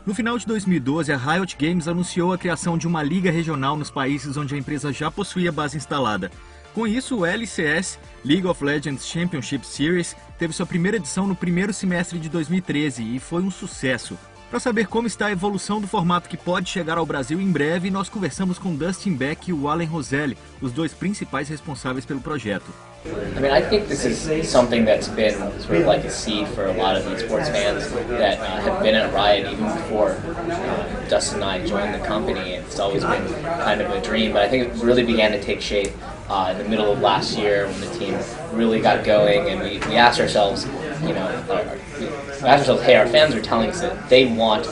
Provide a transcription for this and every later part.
No final de 2012, a Riot Games anunciou a criação de uma liga regional nos países onde a empresa já possuía base instalada. Com isso, o LCS, League of Legends Championship Series, teve sua primeira edição no primeiro semestre de 2013 e foi um sucesso. Para saber como está a evolução do formato que pode chegar ao Brasil em breve, nós conversamos com Dustin, Beck e Whalen Rozelle, os dois principais responsáveis pelo projeto. I mean, I think this is something that's been sort of like a seed for a lot of esports fans that have been at Riot even before Dustin and I joined the company. It's always been kind of a dream, but I think it really began to take shape in the middle of last year when the team really got going, and we asked ourselves, hey, our fans are telling us that they want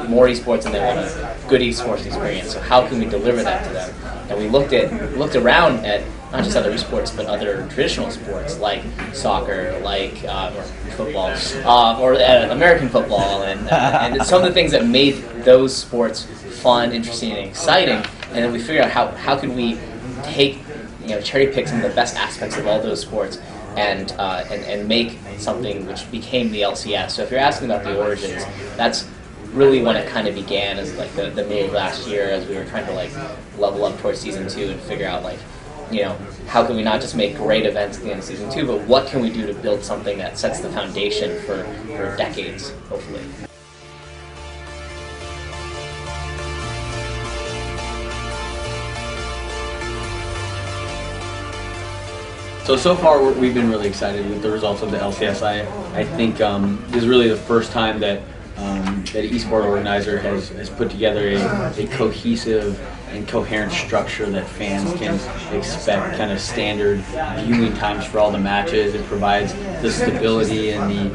more esports and they want a good esports experience. So how can we deliver that to them? And we looked around at not just other esports, but other traditional sports like soccer, like or football, or American football, and some of the things that made those sports fun, interesting, and exciting. And then we figured out how could we take, cherry pick some of the best aspects of all those sports and make something which became the LCS. So if you're asking about the origins, that's really when it kind of began as like the middle of last year, as we were trying to like level up towards season 2 and figure out like, how can we not just make great events at the end of season 2, but what can we do to build something that sets the foundation for decades, hopefully. So far we've been really excited with the results of the LCS. I think this is really the first time that that an eSport organizer has put together a cohesive and coherent structure that fans can expect, kind of standard viewing times for all the matches. It provides the stability and the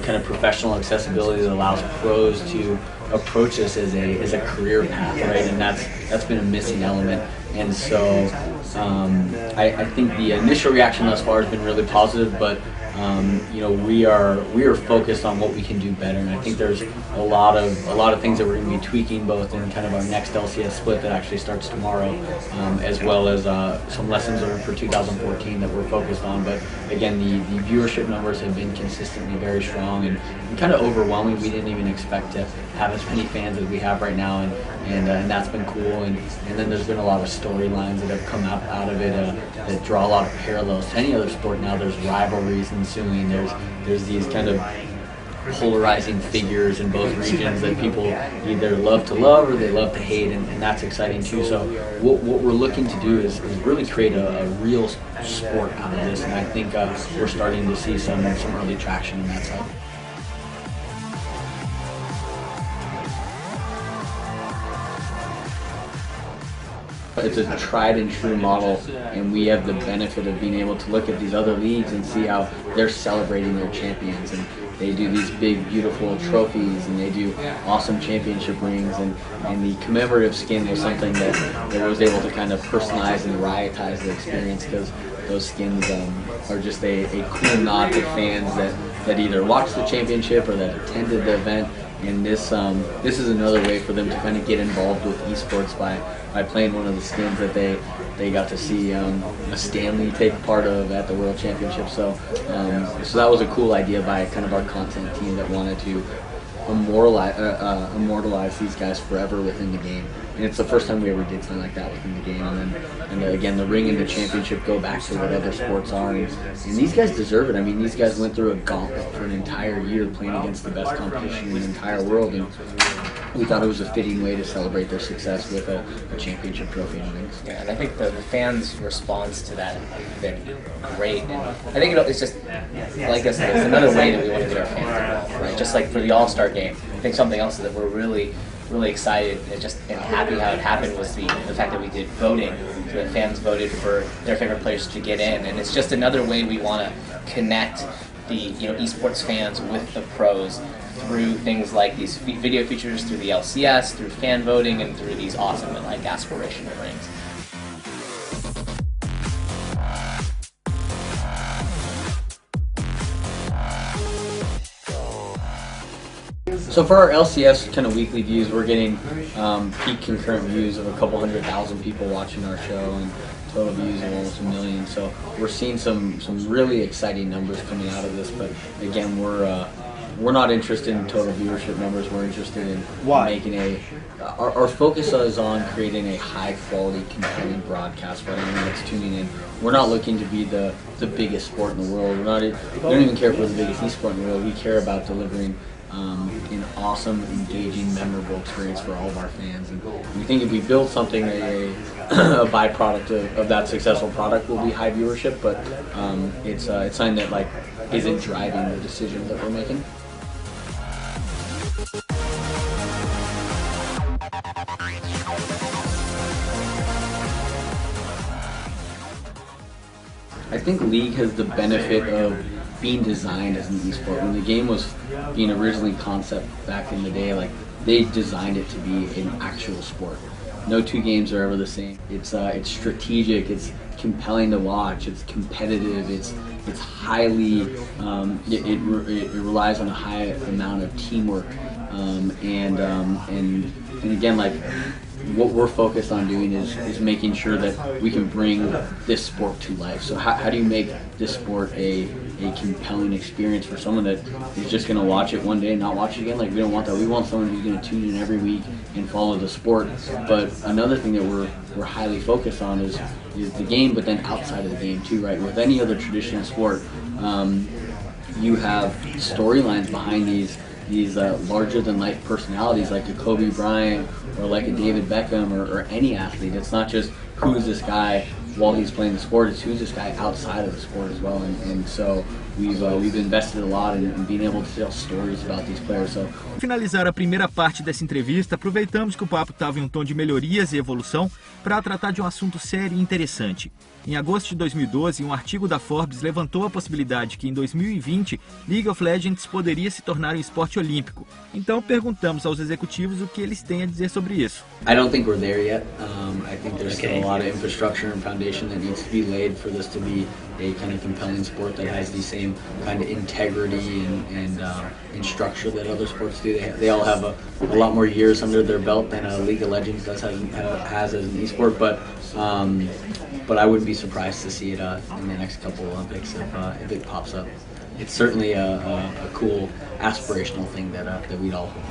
kind of professional accessibility that allows pros to approach this as a career path, right? And that's been a missing element. And so I think the initial reaction thus far has been really positive, but we are focused on what we can do better, and I think there's a lot of things that we're going to be tweaking, both in kind of our next LCS split that actually starts tomorrow, as well as some lessons learned for 2014 that we're focused on. But again, the viewership numbers have been consistently very strong and kind of overwhelming. We didn't even expect to have as many fans as we have right now, and that's been cool. And then there's been a lot of storylines that have come out of it that draw a lot of parallels to any other sport now. There's rivalries ensuing. There's these kind of polarizing figures in both regions that people either love to love or they love to hate, and that's exciting too. So what we're looking to do is really create a real sport out of this, and I think we're starting to see some early traction on that side. It's a tried and true model, and we have the benefit of being able to look at these other leagues and see how they're celebrating their champions, and they do these big beautiful trophies, and they do awesome championship rings, and the commemorative skin was something that was able to kind of personalize and Riotize the experience, because those skins are just a cool nod to fans that either watched the championship or that attended the event. And this is another way for them to kind of get involved with esports by playing one of the skins that they got to see a Stanley take part of at the World Championship. So that was a cool idea by kind of our content team that wanted to immortalize these guys forever within the game. And it's the first time we ever did something like that within the game. And again, the ring and the championship go back to what other sports are. And these guys deserve it. I mean, these guys went through a gauntlet for an entire year playing against the best competition in the entire world. And we thought it was a fitting way to celebrate their success with a championship trophy and rings. Yeah, and I think the fans' response to that has been great. And I think it's just, like I said, it's another way that we want to get our fans involved, right? Just like for the All-Star game, I think something else that we're really excited and happy how it happened was the fact that we did voting. So the fans voted for their favorite players to get in, and it's just another way we want to connect the esports fans with the pros through things like these video features, through the LCS, through fan voting, and through these awesome and like aspirational rings. So for our LCS kind of weekly views, we're getting peak concurrent views of a couple 100,000 people watching our show, and total views of almost 1 million. So we're seeing some really exciting numbers coming out of this. But again, we're we're not interested in total viewership numbers. We're interested in Why? making our focus is on creating a high quality, compelling broadcast for anyone that's tuning in. We're not looking to be the biggest sport in the world. We don't even care if we're the biggest eSport in the world. We care about delivering an awesome, engaging, memorable experience for all of our fans. And we think if we build something, a byproduct of that successful product will be high viewership, but it's something that like isn't driving the decisions that we're making. I think League has the benefit of being designed as an esport. When the game was being originally concept back in the day, like they designed it to be an actual sport. No two games are ever the same. It's strategic. It's compelling to watch. It's competitive. It's highly. It relies on a high amount of teamwork, and again, like what we're focused on doing is making sure that we can bring this sport to life. So how do you make this sport a compelling experience for someone that is just going to watch it one day and not watch it again? Like, we don't want that. We want someone who's going to tune in every week and follow the sport. But another thing that we're highly focused on is the game, but then outside of the game too, right? With any other traditional sport, you have storylines behind these larger than life personalities like a Kobe Bryant or like a David Beckham or any athlete. It's not just who is this guy while he's playing the sport, it's who's this guy outside of the sport as well. And so we've invested a lot in being able to tell stories about these players. So, Para finalizar a primeira parte dessa entrevista, aproveitamos que o papo estava em um tom de melhorias e evolução para tratar de um assunto sério e interessante. Em agosto de 2012, um artigo da Forbes levantou a possibilidade que em 2020 League of Legends poderia se tornar um esporte olímpico. Então perguntamos aos executivos o que eles têm a dizer sobre isso. I don't think we're there yet. I think there's still a lot of infrastructure and foundation that needs to be laid for this to be a kind of compelling sport that has the same kind of integrity and structure that other sports do. They all have a lot more years under their belt than League of Legends has as an esport, but I wouldn't be surprised to see it in the next couple Olympics if it pops up. It's certainly a cool aspirational thing that we'd all hope.